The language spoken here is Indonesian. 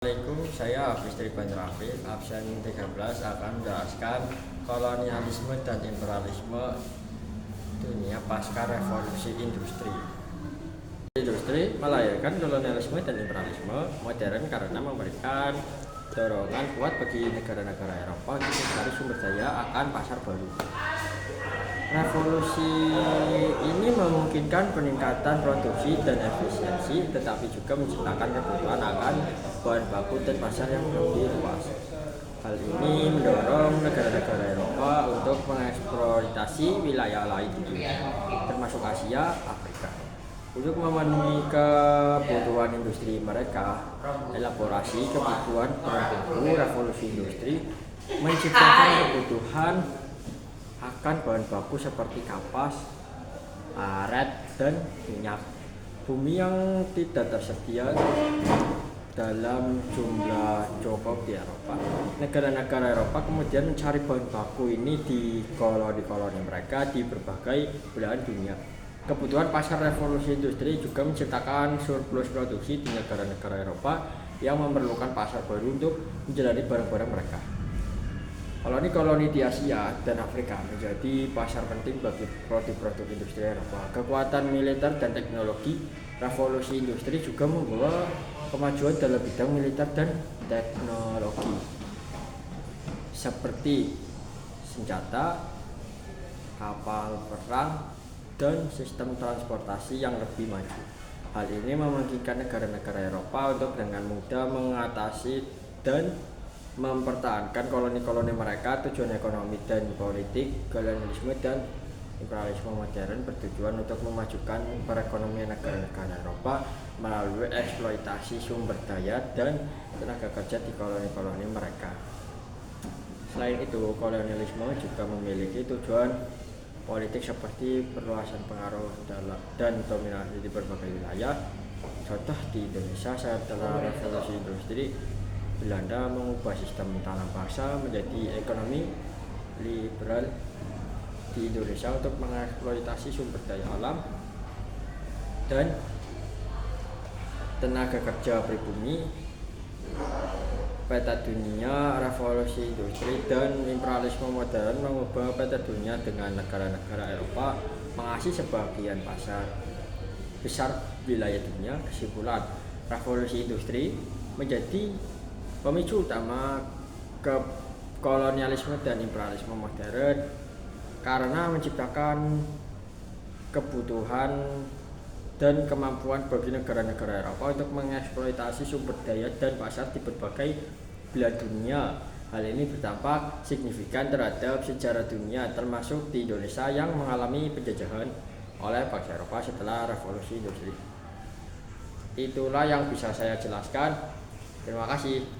Assalamualaikum, saya Hafiz Triban Raffi, absen 13 akan menjelaskan kolonialisme dan imperialisme dunia pasca revolusi industri. Industri melahirkan kolonialisme dan imperialisme modern karena memberikan dorongan kuat bagi negara-negara Eropa untuk mencari sumber daya akan pasar baru. Revolusi ini memungkinkan peningkatan produksi dan efisiensi, tetapi juga menciptakan kebutuhan akan bahan baku dan pasar yang lebih luas. Hal ini mendorong negara-negara Eropa untuk mengeksploitasi wilayah lain di dunia, termasuk Asia, Afrika. Untuk memenuhi kebutuhan industri mereka, elaborasi kebutuhan bahan revolusi industri menciptakan kebutuhan akan bahan baku seperti kapas, karet, dan minyak bumi yang tidak tersedia dalam jumlah cukup di Eropa. Negara-negara Eropa kemudian mencari bahan baku ini di koloni-koloni mereka di berbagai belahan dunia. Kebutuhan pasar revolusi industri juga menciptakan surplus produksi di negara-negara Eropa yang memerlukan pasar baru untuk menjalani barang-barang mereka. Koloni-koloni di Asia dan Afrika menjadi pasar penting bagi produk-produk industri Eropa. Kekuatan militer dan teknologi revolusi industri juga membawa kemajuan dalam bidang militer dan teknologi, seperti senjata, kapal perang, dan sistem transportasi yang lebih maju. Hal ini memungkinkan negara-negara Eropa untuk dengan mudah mengatasi dan mempertahankan koloni-koloni mereka. Tujuan ekonomi dan politik kolonialisme dan imperialisme modern bertujuan untuk memajukan perekonomian negara-negara Eropa melalui eksploitasi sumber daya dan tenaga kerja di koloni-koloni mereka. Selain itu, kolonialisme juga memiliki tujuan politik seperti perluasan pengaruh dan dominasi di berbagai wilayah. Contoh di Indonesia setelah revolusi industri, Belanda mengubah sistem tanam paksa menjadi ekonomi liberal di Indonesia untuk mengeksploitasi sumber daya alam dan tenaga kerja pribumi. Peta dunia revolusi industri dan imperialisme modern mengubah peta dunia dengan negara-negara Eropa mengasih sebagian pasar besar wilayah dunia. Kesimpulan, revolusi industri menjadi pemicu utama ke kolonialisme dan imperialisme modern karena menciptakan kebutuhan dan kemampuan bagi negara-negara Eropa untuk mengeksploitasi sumber daya dan pasar di berbagai belahan dunia. Hal ini berdampak signifikan terhadap sejarah dunia, termasuk di Indonesia yang mengalami penjajahan oleh bangsa Eropa setelah revolusi industri. Itulah yang bisa saya jelaskan. Terima kasih.